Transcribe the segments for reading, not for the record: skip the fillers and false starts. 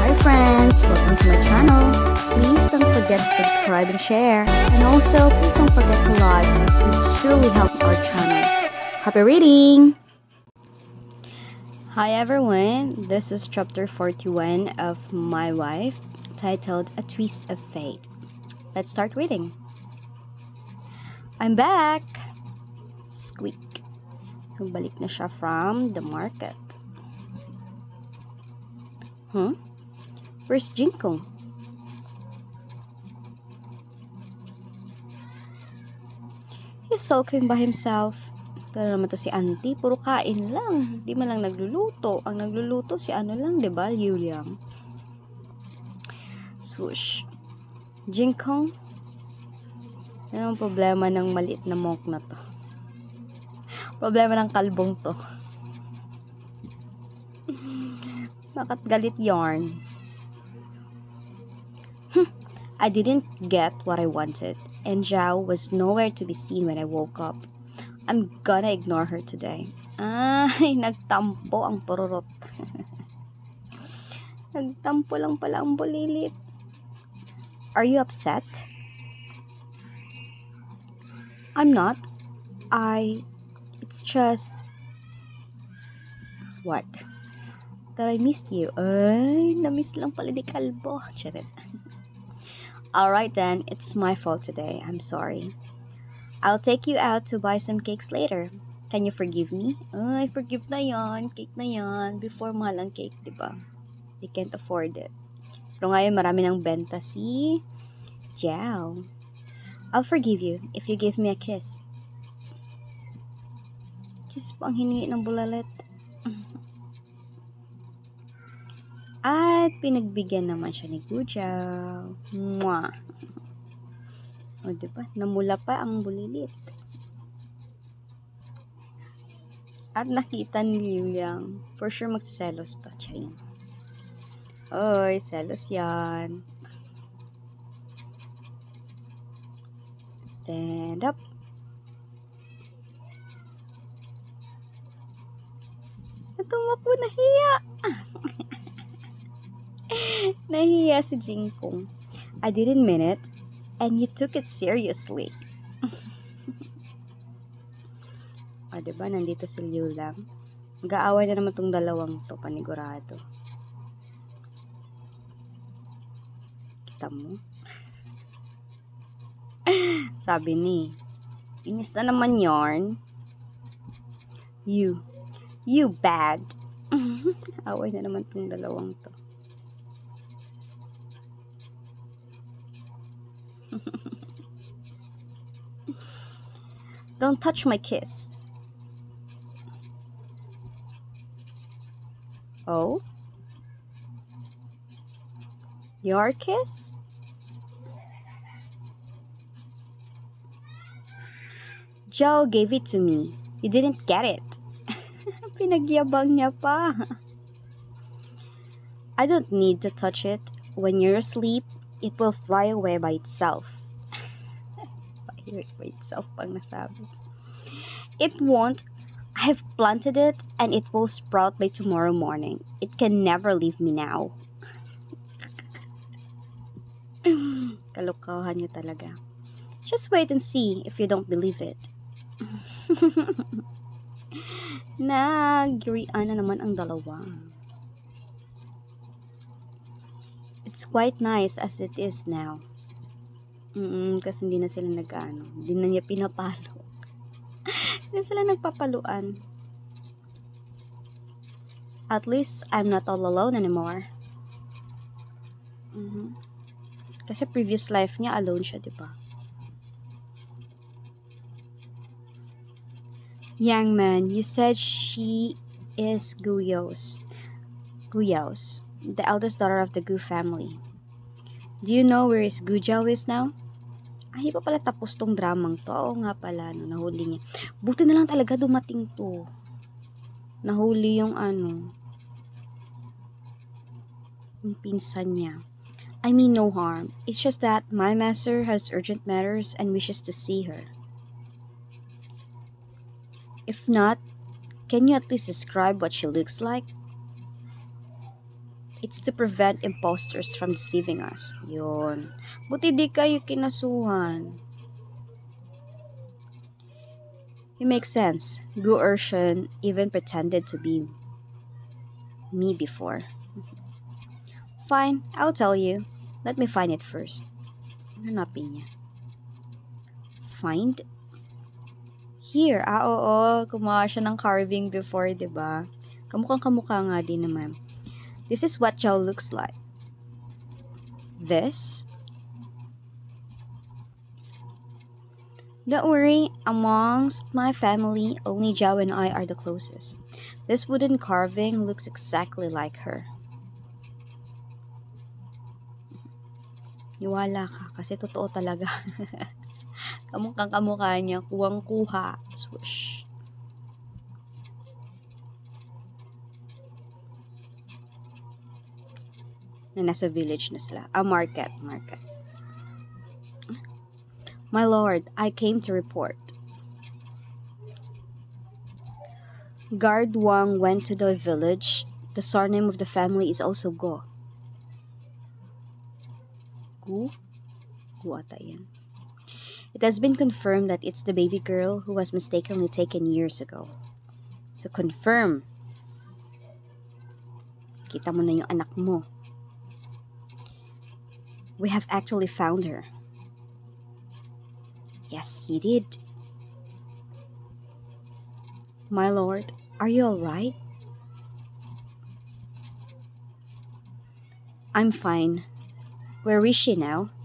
Hi friends! Welcome to my channel. Please don't forget to subscribe and share. And also, please don't forget to like. It will surely help our channel. Happy reading! Hi everyone! This is chapter 41 of My Wife, titled A Twist of Fate. Let's start reading. I'm back! Squeak. Balik na siya from the market. Where's Jinko? He's sulking by himself. Tara naman to si auntie, puro kain lang. Di man lang nagluluto. Ang nagluluto si ano lang, diba? Liu Liang. Swoosh. Jinko? Ano ang problema ng maliit na monk na to? Problema ng kalbong to. Bakit galit yarn? I didn't get what I wanted, and Zhao was nowhere to be seen when I woke up. I'm gonna ignore her today. Ay, nagtampo ang pururot. Nagtampo lang pala ang bulilit. Are you upset? I'm not. It's just... What? That I missed you. Ay, na-miss lang pala ni Kalbo. Charit. Alright then, it's my fault today. I'm sorry. I'll take you out to buy some cakes later. Can you forgive me? Ay, forgive na yan. Cake na yan. Before mahal ang cake, diba? They can't afford it. Pero ngayon marami ng benta si Jiao. I'll forgive you if you give me a kiss. Kiss pa ang hiningi ng bulalet. At pinagbigyan naman siya ni Gujiao. Mwah! O diba? Namula pa ang bulilit. At nakita ni Liu Liang. For sure magsiselos to. Charing. Oy, selos yan. Stand up. Tumapo, nahiya. Nahiya si Jinkong. I didn't mean it, and you took it seriously. O, diba? Nandito si Liu Liang. Mag-aaway na naman tong dalawang to, panigurado. Kita mo? Sabi ni, inis na naman yarn. You bad. Away na naman tong dalawang to. Don't touch my kiss. Oh? Your kiss? Joe gave it to me. You didn't get it. Pinagyabang niya pa. I don't need to touch it. When you're asleep, it will fly away by itself. By itself pang nasabi. It won't. I have planted it and it will sprout by tomorrow morning. It can never leave me now. Kalokohan niyo talaga. Just wait and see if you don't believe it. Nagyurian na naman ang dalawa. It's quite nice as it is now. Kasi hindi na sila hindi na niya pinapalo. Hindi sila nagpapaluan. At least I'm not all alone anymore. Kasi previous life niya alone siya, diba? Young man, you said she is Guyao's, the eldest daughter of the Gu family. Do you know where is Gujiao is now? Ay, pa pala tapos tong dramang to. Oo nga pala, nahuli niya. Buti na lang talaga dumating to. Nahuli yung yung pinsan niya. I mean no harm. It's just that my master has urgent matters and wishes to see her. If not, can you at least describe what she looks like? It's to prevent imposters from deceiving us. Yun. Buti di kayo kinasuhan. It makes sense. Gu Urshan even pretended to be me before. Fine, I'll tell you. Let me find it first. Hanapin niya. Find? Here. Oo. Gumawa siya ng carving before, diba? Kamukhang-kamukha nga din naman. This is what Zhao looks like. This? Don't worry, amongst my family, only Zhao and I are the closest. This wooden carving looks exactly like her. Niwala ka, kasi totoo talaga. Kamukhang-kamukha niya, kuwang-kuha. Swoosh. Na nasa village na sila. Market. My lord, I came to report. Guard Wang went to the village. The surname of the family is also Go. Gu? Gu ata yan. It has been confirmed that it's the baby girl who was mistakenly taken years ago. So confirm. Kita mo na yung anak mo. We have actually found her. Yes, you did. My lord, are you alright? I'm fine. Where is she now?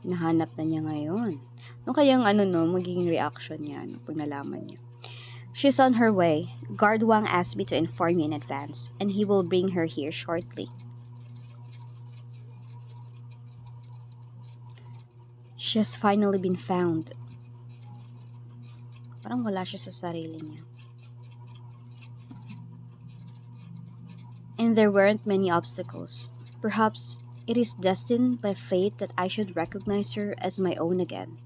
Nahanap na niya ngayon. Ano kayang magiging reaction niya pag nalaman niya? She's on her way. Guard Wang asked me to inform you in advance, and he will bring her here shortly. She has finally been found. Parang wala siya sa sarili niya. And there weren't many obstacles. Perhaps it is destined by fate that I should recognize her as my own again.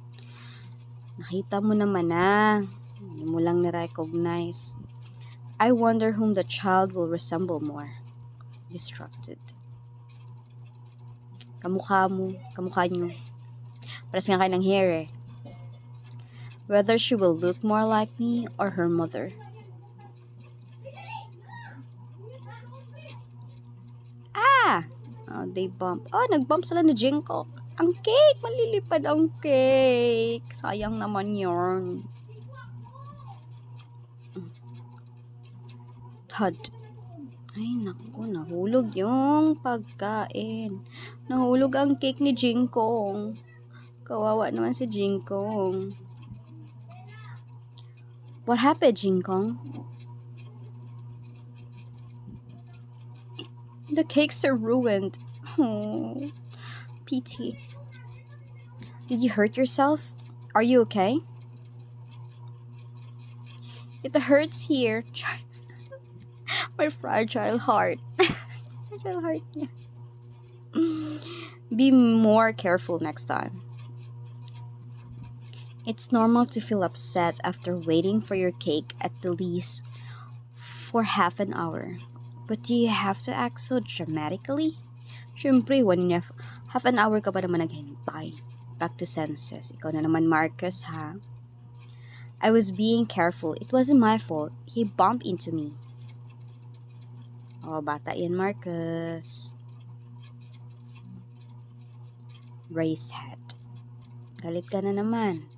Nakita mo naman na. Hindi mo lang na-recognize. I wonder whom the child will resemble more. Distracted. Kamukha niyo. Paras nga kayo ng hair eh. Whether she will look more like me or her mother. Oh, they bump. Oh, nag-bump sila ni Jingkook. Ang cake! Malilipad ang cake. Sayang naman yun. Thud. Ay, naku. Nahulog yung pagkain. Nahulog ang cake ni Jingkong. Kawawa naman si Jingkong. What happened, Jingkong? The cakes are ruined. Oh, pity. Did you hurt yourself? Are you okay? It hurts here. My fragile heart. Fragile heart niya. Be more careful next time. It's normal to feel upset after waiting for your cake at the least for half an hour. But do you have to act so dramatically? Siyempre, half an hour ka pa naman naghintay. Back to senses. Ikaw na naman, Marcus, ha? I was being careful. It wasn't my fault. He bumped into me. Oh, bata yan, Marcus. Raise head. Galit ka na naman.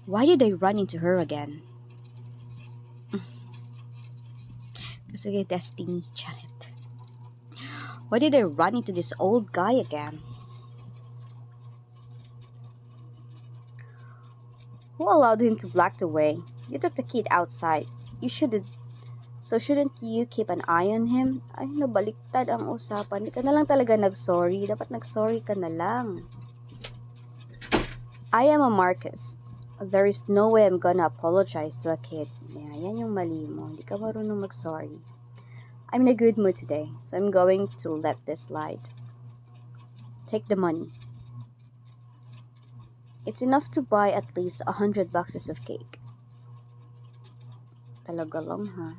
Why did I run into her again? Kasi kay Destiny, charit. Why did I run into this old guy again? Who allowed him to black the way? You took the kid outside. You shouldn't. So shouldn't you keep an eye on him? Ay, nabaliktad ang usapan. Di ka na lang talaga nag-sorry. Dapat nag-sorry ka na lang. I am a Marcus. There is no way I'm gonna apologize to a kid. Yeah, yan yung mali mo. Hindi ka marunong mag-sorry. I'm in a good mood today, so I'm going to let this slide. Take the money. It's enough to buy at least 100 boxes of cake. Talaga lang ha.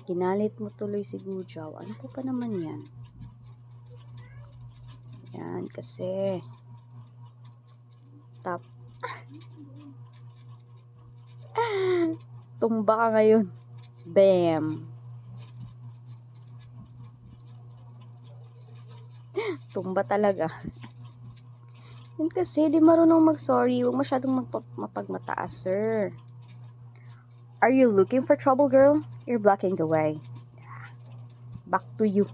Ginalit mo tuloy si Gujaw. Ano po pa naman yan? Yan kasi. Tumba ka ngayon. Bam! Tumba talaga. Yun kasi, di marunong mag-sorry. Huwag masyadong mapagmataas, sir. Are you looking for trouble, girl? You're blocking the way. Back to you.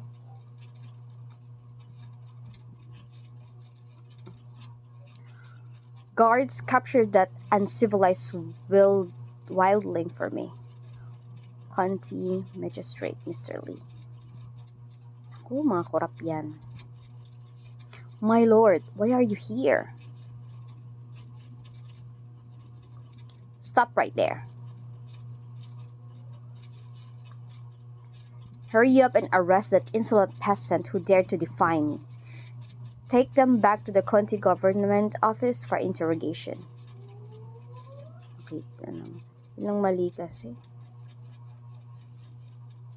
Guards captured that uncivilized wildling for me. County Magistrate, Mr. Lee. Ako, mga korap yan. My lord, why are you here? Stop right there. Hurry up and arrest that insolent peasant who dared to defy me. Take them back to the county government office for interrogation. Okay, ilang mali kasi.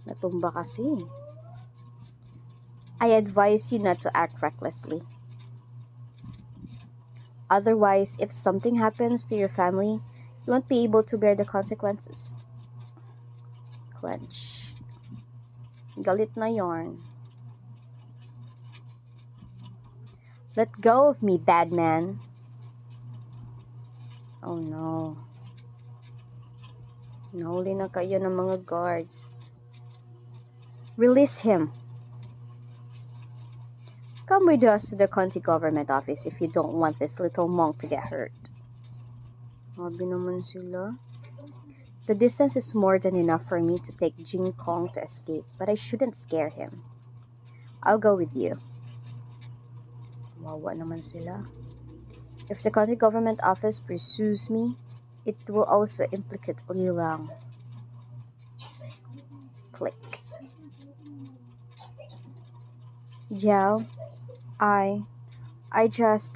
Natumba kasi. I advise you not to act recklessly. Otherwise, if something happens to your family, you won't be able to bear the consequences. Clench. Galit na yarn. Let go of me, bad man. Oh no. Nahuli na kayo ng mga guards. Release him. Come with us to the county government office if you don't want this little monk to get hurt. Sabi naman sila. The distance is more than enough for me to take Jing Kong to escape, but I shouldn't scare him. I'll go with you. Wawa naman sila. If the county government office pursues me, it will also implicate Liu Lang. Click. Jiao,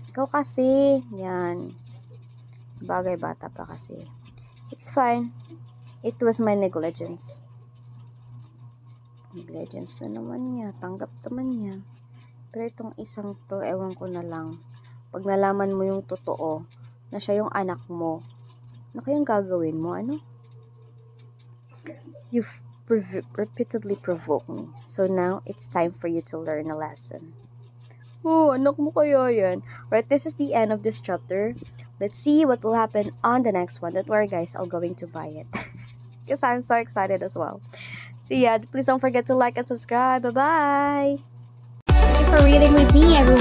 ikaw kasi. Yan. Sabagay, bata pa kasi. It's fine. It was my negligence. Negligence na naman niya. Tanggap naman niya. Pero itong isang to, ewan ko na lang. Pag nalaman mo yung totoo, na siya yung anak mo, ano kayang gagawin mo? Ano? You've repeatedly provoked me. So now, it's time for you to learn a lesson. Oh, anak mo kaya yan. Right, this is the end of this chapter. Let's see what will happen on the next one. Don't worry, guys. I'm going to buy it. Because I'm so excited as well. So yeah, please don't forget to like and subscribe. Bye-bye. Thank you for reading with me, everyone.